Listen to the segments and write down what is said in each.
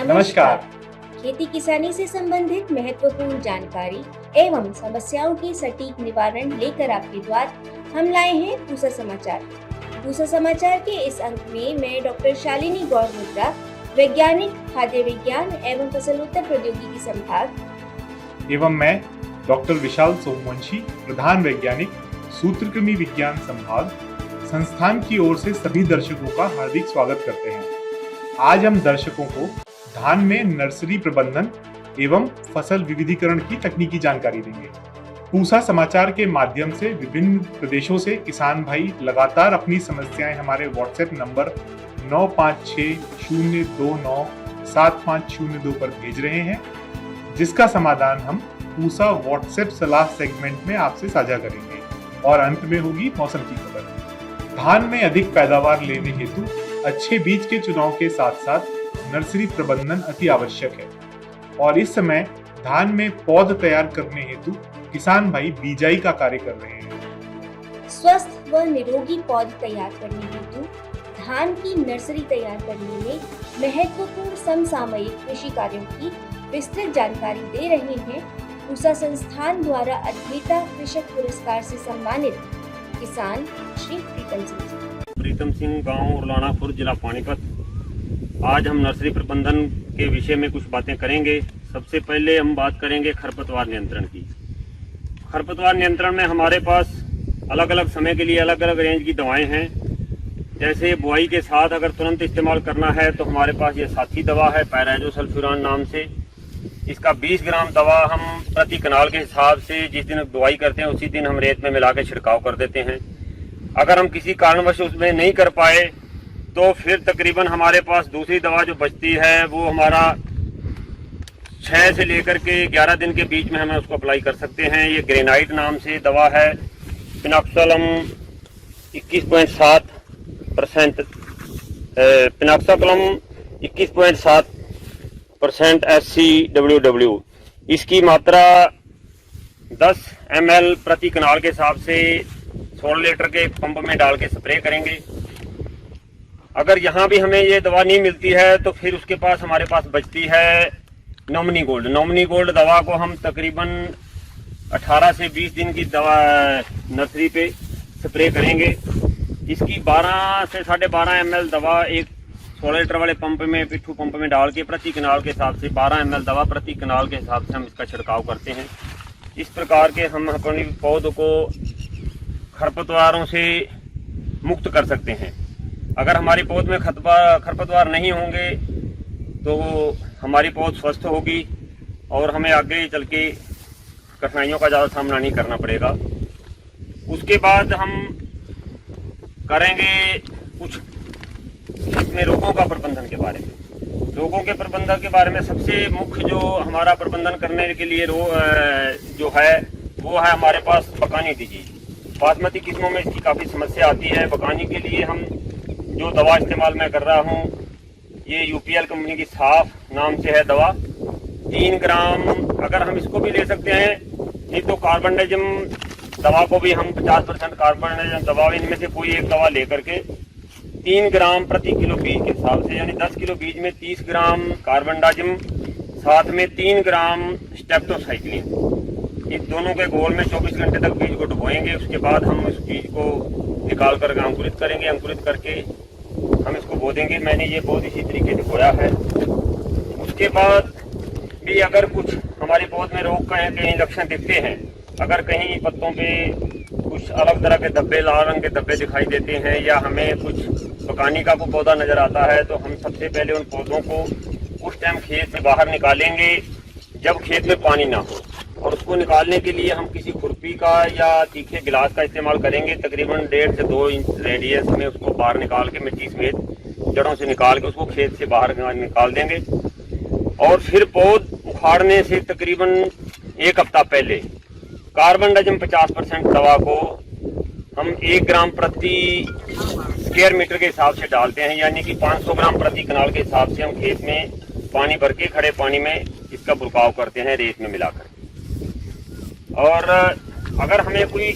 नमस्कार। खेती किसानी से संबंधित महत्वपूर्ण जानकारी एवं समस्याओं की सटीक निवारण लेकर आपके द्वार हम लाए हैं पूसा समाचार। पूसा समाचार के इस अंक में मैं डॉक्टर शालिनी गौर मुद्रा, वैज्ञानिक खाद्य विज्ञान एवं फसलोत्तर प्रौद्योगिकी संभाग, एवं मैं डॉक्टर विशाल सोमवंशी, प्रधान वैज्ञानिक सूत्रकृमि विज्ञान संभाग, संस्थान की ओर से सभी दर्शकों का हार्दिक स्वागत करते हैं। आज हम दर्शकों को धान में नर्सरी प्रबंधन एवं फसल विविधीकरण की तकनीकी जानकारी देंगे। पूसा समाचार के माध्यम से विभिन्न प्रदेशों से किसान भाई लगातार अपनी समस्याएं हमारे व्हाट्सएप नंबर 9560297502 पर भेज रहे हैं, जिसका समाधान हम पूसा व्हाट्सएप सलाह सेगमेंट में आपसे साझा करेंगे। और अंत में होगी मौसम की खबर। धान में अधिक पैदावार लेने हेतु अच्छे बीज के चुनाव के साथ साथ नर्सरी प्रबंधन अति आवश्यक है और इस समय धान में पौध तैयार करने हेतु किसान भाई बिजाई का कार्य कर रहे हैं। स्वस्थ व निरोगी पौध तैयार करने हेतु धान की नर्सरी तैयार करने में महत्वपूर्ण समसामयिक कृषि कार्यों की विस्तृत जानकारी दे रहे हैं पूसा संस्थान द्वारा अध्येता कृषक पुरस्कार से सम्मानित किसान श्री प्रीतम सिंह, गांव उरलाना खुर्द, जिला पानीपत। आज हम नर्सरी प्रबंधन के विषय में कुछ बातें करेंगे। सबसे पहले हम बात करेंगे खरपतवार नियंत्रण की। खरपतवार नियंत्रण में हमारे पास अलग अलग समय के लिए अलग अलग रेंज की दवाएं हैं। जैसे बुआई के साथ अगर तुरंत इस्तेमाल करना है तो हमारे पास ये साथी दवा है पायराजोसल्फ्यूरान नाम से। इसका 20 ग्राम दवा हम प्रति कनाल के हिसाब से जिस दिन बुआई करते हैं उसी दिन हम रेत में मिला के छिड़काव कर देते हैं। अगर हम किसी कारणवश उसमें नहीं कर पाए तो फिर तकरीबन हमारे पास दूसरी दवा जो बचती है वो हमारा 6 से लेकर के 11 दिन के बीच में हमें उसको अप्लाई कर सकते हैं। ये ग्रेनाइट नाम से दवा है। पिनॉक्सोलम 21.7% पिनॉक्सोलम 21.7% SCWW। इसकी मात्रा 10 ml प्रति कनाल के हिसाब से 16 लीटर के पंप में डाल के स्प्रे करेंगे। अगर यहाँ भी हमें ये दवा नहीं मिलती है तो फिर उसके पास हमारे पास बचती है नॉमिनी गोल्ड। नॉमिनी गोल्ड दवा को हम तकरीबन 18 से 20 दिन की दवा नर्सरी पे स्प्रे करेंगे। इसकी 12 से 12.5 ml दवा एक 16 लीटर वाले पंप में, पिट्ठू पंप में डाल के प्रति कनाल के हिसाब से 12 ml दवा प्रति कनाल के हिसाब से हम इसका छिड़काव करते हैं। इस प्रकार के हम अपने पौधों को खरपतवारों से मुक्त कर सकते हैं। अगर हमारी पौध में खरपतवार नहीं होंगे तो हमारी पौध स्वस्थ होगी और हमें आगे चल के कठिनाइयों का ज़्यादा सामना नहीं करना पड़ेगा। उसके बाद हम करेंगे कुछ इसमें रोगों का प्रबंधन के बारे में। रोगों के प्रबंधन के बारे में सबसे मुख्य जो हमारा प्रबंधन करने के लिए जो है वो है हमारे पास बकानी डिजीज। बासमती किस्मों में इसकी काफ़ी समस्या आती है। बकानी के लिए हम जो दवा इस्तेमाल मैं कर रहा हूँ ये UPL कंपनी की साफ नाम से है दवा। 3 ग्राम अगर हम इसको भी ले सकते हैं, नहीं तो कार्बनडाजिम दवा को भी हम 50% कार्बनडाजिम दवा, इनमें से कोई एक दवा लेकर के 3 ग्राम प्रति किलो बीज के हिसाब से, यानी 10 किलो बीज में 30 ग्राम कार्बनडाजिम साथ में 3 ग्राम स्टेप्टोसाइक्लिन, इन दोनों के घोल में 24 घंटे तक बीज को डुबोएंगे। उसके बाद हम उस बीज को निकाल कर अंकुरित करेंगे। अंकुरित करके हम इसको बो देंगे। मैंने ये पौध इसी तरीके से बोया है। उसके बाद भी अगर कुछ हमारी पौध में रोग का कहीं लक्षण दिखते हैं, अगर कहीं पत्तों पे कुछ अलग तरह के धब्बे, लाल रंग के धब्बे दिखाई देते हैं या हमें कुछ बकानी का कोई पौधा नजर आता है तो हम सबसे पहले उन पौधों को उस टाइम खेत से बाहर निकालेंगे जब खेत में पानी ना हो। और उसको निकालने के लिए हम किसी खुरपी का या तीखे गिलास का इस्तेमाल करेंगे। तकरीबन 1.5 से 2 इंच रेडियस में उसको बाहर निकाल के मिट्टी समेत जड़ों से निकाल के उसको खेत से बाहर निकाल देंगे। और फिर पौध उखाड़ने से तकरीबन 1 हफ्ता पहले कार्बनडाजिम 50% दवा को हम 1 ग्राम प्रति स्क्वायर मीटर के हिसाब से डालते हैं, यानी कि 500 ग्राम प्रति कनाल के हिसाब से हम खेत में पानी भर के खड़े पानी में इसका बुरकाव करते हैं रेत में मिलाकर। और अगर हमें कोई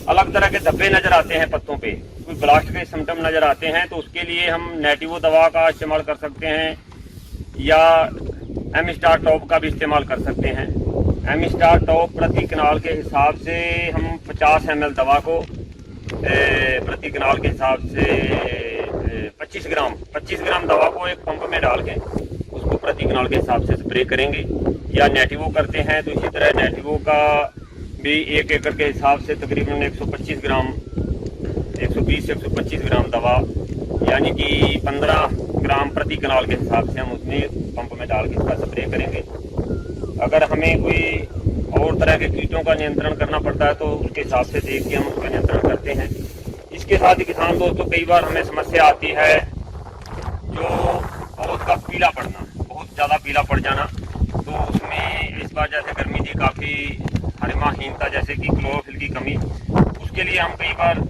अलग तरह के धब्बे नजर आते हैं पत्तों पे, कोई ब्लास्ट के सिम्टम नजर आते हैं तो उसके लिए हम नेटिवो दवा का इस्तेमाल कर सकते हैं। या एम स्टार टॉप का भी इस्तेमाल कर सकते हैं। एम स्टार टॉप प्रति कनाल के हिसाब से हम 50 ml दवा को प्रति कनाल के हिसाब से 25 ग्राम दवा को एक पंप में डाल के उसको प्रति कनाल के हिसाब से स्प्रे करेंगे। या नेटिवो करते हैं तो इसी तरह नेटिवो का भी 1 एकड़ के हिसाब से तकरीबन 120 से 125 ग्राम दवा यानी कि 15 ग्राम प्रति कनाल के हिसाब से हम उसमें पंप में डाल के इसका स्प्रे करेंगे। अगर हमें कोई और तरह के कीटों का नियंत्रण करना पड़ता है तो उसके हिसाब से देख के हम उसका नियंत्रण करते हैं। इसके साथ ही किसान दोस्तों कई बार हमें समस्या आती है जो बहुत का पीला पड़ना, बहुत ज़्यादा पीला पड़ जाना। तो उसमें इस बार जैसे गर्मी थी काफ़ी हरिमाहीनता जैसे कि क्लोरोफिल की कमी, उसके लिए हम कई बार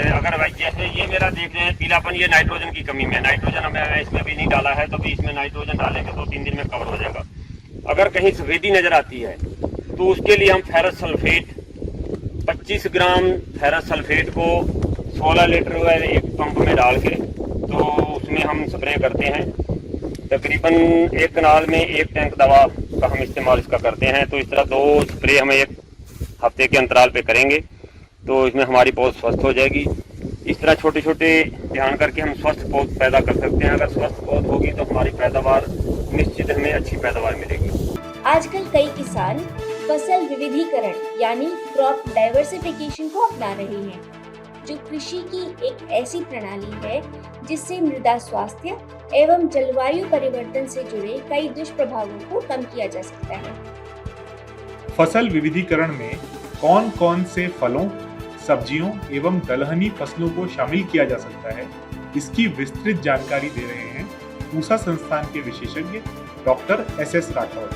अगर भाई जैसे ये मेरा देख रहे हैं पीलापन, ये नाइट्रोजन की कमी में, नाइट्रोजन हमें इसमें भी नहीं डाला है तो भी इसमें नाइट्रोजन डालेंगे 2-3 दिन में कवर हो जाएगा। अगर कहीं सफेदी नज़र आती है तो उसके लिए हम फेरस सल्फेट 25 ग्राम फेरस सल्फेट को 16 लीटर एक पंप में डाल के तो उसमें हम स्प्रे करते हैं। तकरीबन एक कनाल में 1 टैंक दवा का हम इस्तेमाल इसका करते हैं। तो इस तरह 2 स्प्रे हमें 1 हफ्ते के अंतराल पे करेंगे तो इसमें हमारी पौध स्वस्थ हो जाएगी। इस तरह छोटे छोटे ध्यान करके हम स्वस्थ पौध पैदा कर सकते हैं। अगर स्वस्थ पौध होगी तो हमारी पैदावार निश्चित हमें अच्छी पैदावार मिलेगी। आजकल कई किसान फसल विविधीकरण यानी क्रॉप डाइवर्सिफिकेशन को अपना रहे हैं, जो कृषि की एक ऐसी प्रणाली है जिससे मृदा स्वास्थ्य एवं जलवायु परिवर्तन से जुड़े कई दुष्प्रभावों को कम किया जा सकता है। फसल विविधीकरण में कौन कौन से फलों, सब्जियों एवं दलहनी फसलों को शामिल किया जा सकता है, इसकी विस्तृत जानकारी दे रहे हैं पूसा संस्थान के विशेषज्ञ डॉक्टर SS राठौर।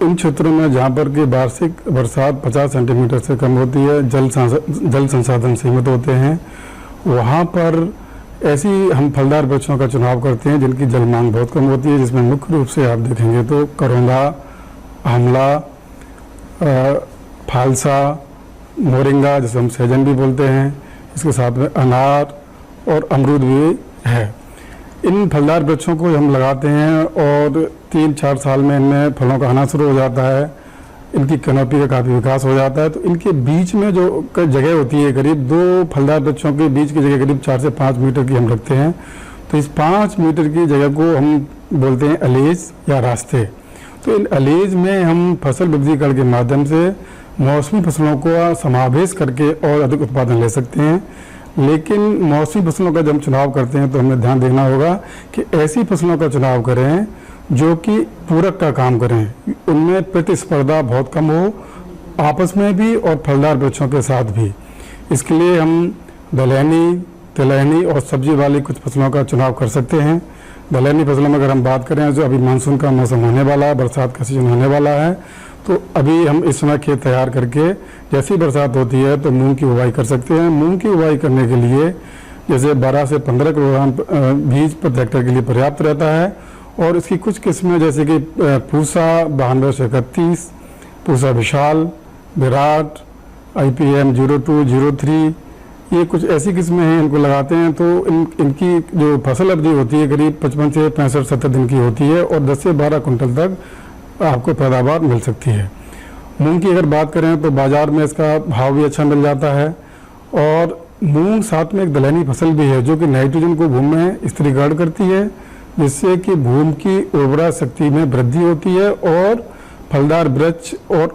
इन क्षेत्रों में जहाँ पर की वार्षिक बरसात 50 सेंटीमीटर से कम होती है, जल संसाधन सीमित होते हैं, वहाँ पर ऐसी हम फलदार वृक्षों का चुनाव करते हैं जिनकी जल मांग बहुत कम होती है, जिसमें मुख्य रूप से आप देखेंगे तो करौंदा, आंवला, फालसा, मोरिंगा जिसे हम सहजन भी बोलते हैं, इसके साथ में अनार और अमरूद भी है। इन फलदार वृक्षों को हम लगाते हैं और 3-4 साल में इनमें फलों का आना शुरू हो जाता है, इनकी कैनोपी का काफ़ी विकास हो जाता है। तो इनके बीच में जो जगह होती है, करीब 2 फलदार वृक्षों के बीच की जगह करीब 4 से 5 मीटर की हम रखते हैं। तो इस 5 मीटर की जगह को हम बोलते हैं अलेज या रास्ते। तो इन अलेज में हम फसल विविधीकरण के माध्यम से मौसमी फसलों को समावेश करके और अधिक उत्पादन ले सकते हैं। लेकिन मौसमी फसलों का जब हम चुनाव करते हैं तो हमें ध्यान देना होगा कि ऐसी फसलों का चुनाव करें जो कि पूरक का काम करें, उनमें प्रतिस्पर्धा बहुत कम हो, आपस में भी और फलदार वृक्षों के साथ भी। इसके लिए हम दलहनी, तिलहनी और सब्जी वाली कुछ फसलों का चुनाव कर सकते हैं। दलहनी फसलों में अगर हम बात करें जो अभी मानसून का मौसम होने वाला है, बरसात का सीजन होने वाला है, तो अभी हम इस समय खेत तैयार करके जैसी बरसात होती है तो मूंग की बुवाई कर सकते हैं। मूंग की बुवाई करने के लिए जैसे 12 से 15 किलोग्राम बीज प्रति हेक्टेयर के लिए पर्याप्त रहता है। और इसकी कुछ किस्में जैसे कि पूसा 9231, पूसा विशाल, विराट, IPM 0203, ये कुछ ऐसी किस्में हैं, इनको लगाते हैं तो इनकी जो फसल अवधि होती है करीब 55 से 65-70 दिन की होती है और 10 से 12 कुंटल तक आपको पैदावार मिल सकती है। मूंग की अगर बात करें तो बाज़ार में इसका भाव भी अच्छा मिल जाता है। और मूंग साथ में एक दलहनी फसल भी है जो कि नाइट्रोजन को भूमि में स्थिरीकरण करती है, जिससे कि भूमि की उर्वरा शक्ति में वृद्धि होती है और फलदार वृक्ष और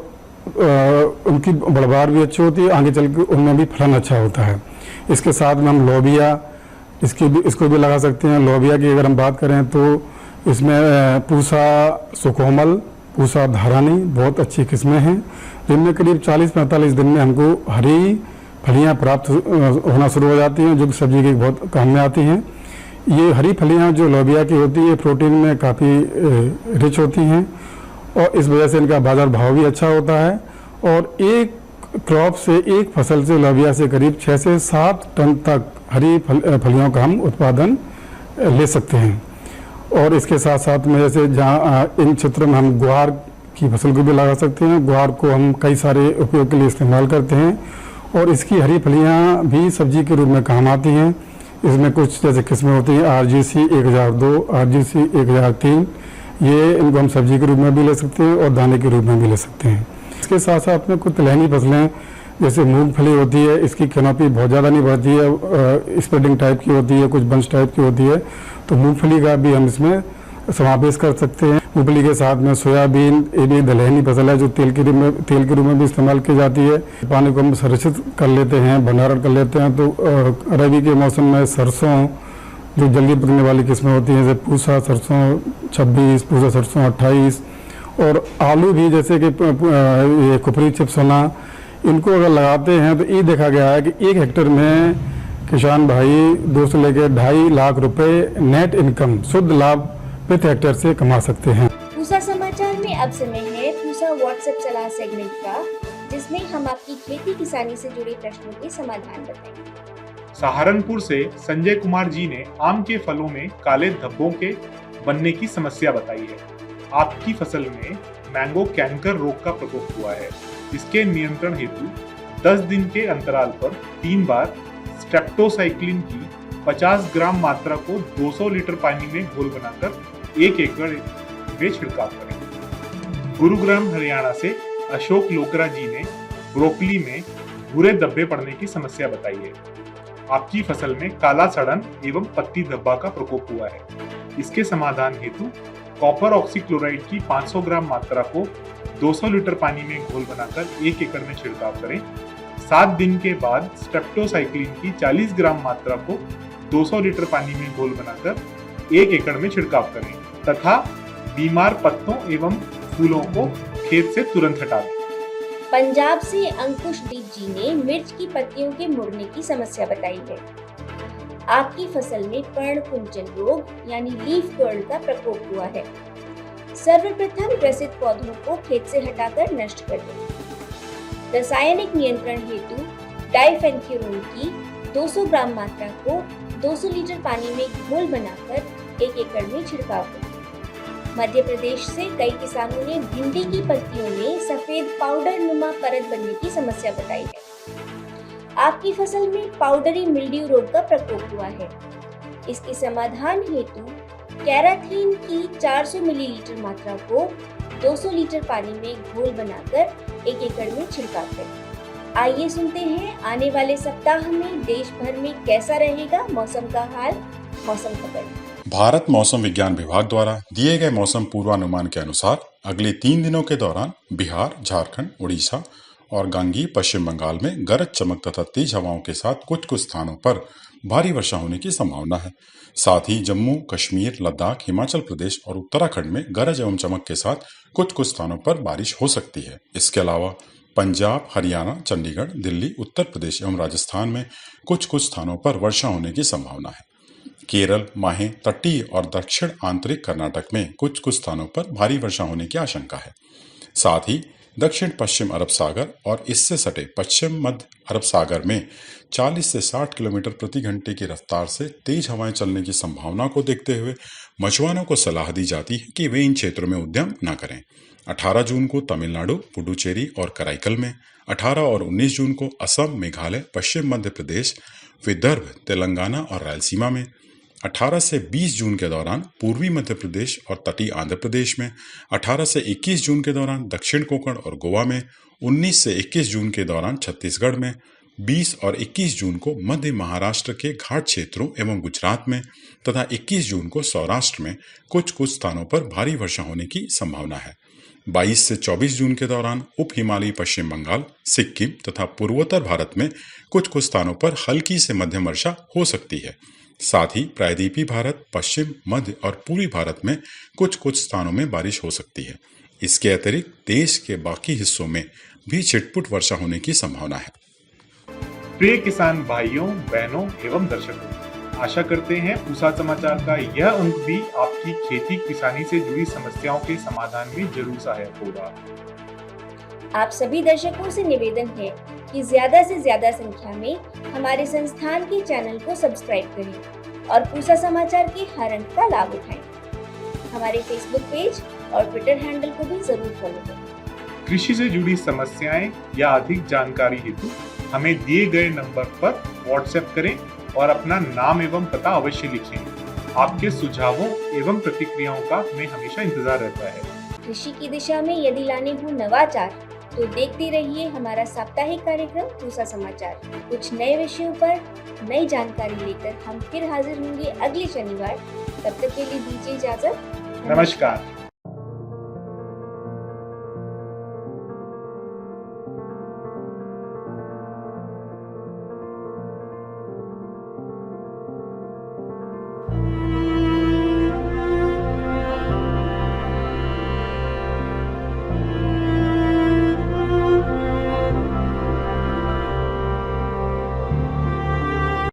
उनकी बढ़वार भी अच्छी होती है, आगे चल के उनमें भी फलन अच्छा होता है। इसके साथ में हम लोबिया इसको भी लगा सकते हैं। लोबिया की अगर हम बात करें तो इसमें पूसा सुकोमल, पूसा धारानी बहुत अच्छी किस्में हैं, जिनमें करीब 40-45 दिन में हमको हरी फलियां प्राप्त होना शुरू हो जाती हैं, जो कि सब्जी के बहुत काम में आती हैं। ये हरी फलियां जो लोबिया की होती है प्रोटीन में काफ़ी रिच होती हैं और इस वजह से इनका बाजार भाव भी अच्छा होता है। और एक क्रॉप से, एक फसल से लोबिया से करीब 6 से 7 टन तक हरी फलियों का हम उत्पादन ले सकते हैं। और इसके साथ साथ में जैसे जहाँ इन क्षेत्रों में हम ग्वार की फसल को भी लगा सकते हैं। ग्वार को हम कई सारे उपयोग के लिए इस्तेमाल करते हैं और इसकी हरी फलियाँ भी सब्जी के रूप में काम आती हैं। इसमें कुछ जैसे किस्में होती हैं RGC 1002, RGC 1003। ये इनको हम सब्जी के रूप में भी ले सकते हैं और दाने के रूप में भी ले सकते हैं। इसके साथ साथ में कुछ तिलहनी फसलें जैसे मूंगफली होती है, इसकी कैनोपी बहुत ज़्यादा नहीं बढ़ती है, स्प्रेडिंग टाइप की होती है, कुछ बंच टाइप की होती है, तो मूंगफली का भी हम इसमें समावेश कर सकते हैं। मूंगफली के साथ में सोयाबीन, ये भी दलहनी फसल है जो तेल के रूप में भी इस्तेमाल की जाती है। पानी को हम संरक्षित कर लेते हैं, भंडारण कर लेते हैं। तो रबी के मौसम में सरसों जो जल्दी पकने वाली किस्में होती हैं जैसे पूसा सरसों 26, पूसा सरसों 28, और आलू भी जैसे कि ये कुफरी चिप्स होना, इनको अगर लगाते हैं तो ये देखा गया है कि 1 हेक्टेयर में किसान भाई 2 से लेकर 2.5 लाख रुपए नेट इनकम शुद्ध लाभ प्रति हेक्टेयर से कमा सकते हैं। पूसा समाचार में अब समय है पूसा व्हाट्सएप सलाह सेगमेंट का, जिसमें हम आपकी खेती किसानी से जुड़े प्रश्नों के समाधान बताएंगे। सहारनपुर से संजय कुमार जी ने आम के फलों में काले धब्बों के बनने की समस्या बताई है। आपकी फसल में मैंगो कैंकर रोग का प्रकोप हुआ है। इसके नियंत्रण हेतु 10 दिन के अंतराल पर 3 बार स्ट्रेप्टोसाइक्लिन की 50 ग्राम मात्रा को 200 लीटर पानी में घोल बनाकर 1 एकड़ में छिड़काव करें। गुरुग्राम हरियाणा से अशोक लोकरा जी ने ब्रोकली में भूरे धब्बे पड़ने की समस्या बताई है। आपकी फसल में काला सड़न एवं पत्ती धब्बा का प्रकोप हुआ है। इसके समाधान हेतु कॉपर ऑक्सीक्लोराइड की 500 ग्राम मात्रा को 200 लीटर पानी में घोल बनाकर 1 एकड़ में छिड़काव करें। 7 दिन के बाद स्ट्रेप्टोसाइक्लिन की 40 ग्राम मात्रा को 200 लीटर पानी में घोल बनाकर 1 एकड़ में छिड़काव करें तथा बीमार पत्तों एवं फूलों को खेत से तुरंत हटा दें। पंजाब से अंकुशदीप जी ने मिर्च की पत्तियों के मुड़ने की समस्या बताई है। आपकी फसल में पर्णकुंचन रोग यानी लीफ कर्ल का प्रकोप हुआ है। सर्वप्रथम ग्रसित पौधों को खेत से हटाकर नष्ट कर दें। रासायनिक नियंत्रण हेतु डाइफेंथ्यूरोन की 200 ग्राम मात्रा को 200 लीटर पानी में घोल बनाकर 1 एकड़ में छिड़काव करें। मध्य प्रदेश से कई किसानों ने भिंडी की पत्तियों में सफेद पाउडर नुमा परत बनने की समस्या बताई है। आपकी फसल में पाउडरी मिल्ड्यू रोग का प्रकोप हुआ है। इसके समाधान हेतु कैराथीन की 400 मिलीलीटर मात्रा को 200 लीटर पानी में घोल बनाकर 1 एकड़ में छिड़काव करें। आइए सुनते हैं आने वाले सप्ताह में देश भर में कैसा रहेगा मौसम का हाल। मौसम खबर। भारत मौसम विज्ञान विभाग द्वारा दिए गए मौसम पूर्वानुमान के अनुसार अगले 3 दिनों के दौरान बिहार, झारखंड, उड़ीसा और गांगेय पश्चिम बंगाल में गरज चमक तथा तेज हवाओं के साथ कुछ स्थानों पर भारी वर्षा होने की संभावना है। साथ ही जम्मू, कश्मीर, लद्दाख, हिमाचल प्रदेश और उत्तराखंड में गरज एवं चमक के साथ कुछ स्थानों पर बारिश हो सकती है। इसके अलावा पंजाब, हरियाणा, चंडीगढ़, दिल्ली, उत्तर प्रदेश एवं राजस्थान में कुछ स्थानों पर वर्षा होने की संभावना है। केरल, माहे, तटीय और दक्षिण आंतरिक कर्नाटक में कुछ स्थानों पर भारी वर्षा होने की आशंका है। साथ ही दक्षिण पश्चिम अरब सागर और इससे सटे पश्चिम मध्य अरब सागर में 40 से 60 किलोमीटर प्रति घंटे की रफ्तार से तेज हवाएं चलने की संभावना को देखते हुए मछुआरों को सलाह दी जाती है कि वे इन क्षेत्रों में उद्यम न करें। 18 जून को तमिलनाडु, पुडुचेरी और कराईकल में, 18 और 19 जून को असम, मेघालय, पश्चिम मध्य प्रदेश, विदर्भ, तेलंगाना और रायलसीमा में, 18 से 20 जून के दौरान पूर्वी मध्य प्रदेश और तटीय आंध्र प्रदेश में, 18 से 21 जून के दौरान दक्षिण कोंकण और गोवा में, 19 से 21 जून के दौरान छत्तीसगढ़ में, 20 और 21 जून को मध्य महाराष्ट्र के घाट क्षेत्रों एवं गुजरात में तथा 21 जून को सौराष्ट्र में कुछ स्थानों पर भारी वर्षा होने की संभावना है। 22 से 24 जून के दौरान उप हिमालयी पश्चिम बंगाल, सिक्किम तथा पूर्वोत्तर भारत में कुछ स्थानों पर हल्की से मध्यम वर्षा हो सकती है। साथ ही प्रायद्वीपीय भारत, पश्चिम, मध्य और पूर्वी भारत में कुछ स्थानों में बारिश हो सकती है। इसके अतिरिक्त देश के बाकी हिस्सों में भी छिटपुट वर्षा होने की संभावना है। प्रिय किसान भाइयों, बहनों एवं दर्शकों, आशा करते हैं पूसा समाचार का यह अंक भी आपकी खेती किसानी से जुड़ी समस्याओं के समाधान में जरूर सहायक होगा। आप सभी दर्शकों से निवेदन है कि ज्यादा से ज्यादा संख्या में हमारे संस्थान के चैनल को सब्सक्राइब करें और पूसा समाचार के हर अंक का लाभ उठाएं। हमारे फेसबुक पेज और ट्विटर हैंडल को भी जरूर फॉलो करें। कृषि से जुड़ी समस्याएं या अधिक जानकारी हेतु हमें दिए गए नंबर पर व्हाट्सएप करें और अपना नाम एवं पता अवश्य लिखें। आपके सुझावों एवं प्रतिक्रियाओं का हमें हमेशा इंतजार रहता है। कृषि की दिशा में यदि लाने हो नवाचार तो देखते रहिए हमारा साप्ताहिक कार्यक्रम पूसा समाचार। कुछ नए विषयों पर नई जानकारी लेकर हम फिर हाजिर होंगे अगले शनिवार। तब तक के लिए दीजिए इजाजत। नमस्कार।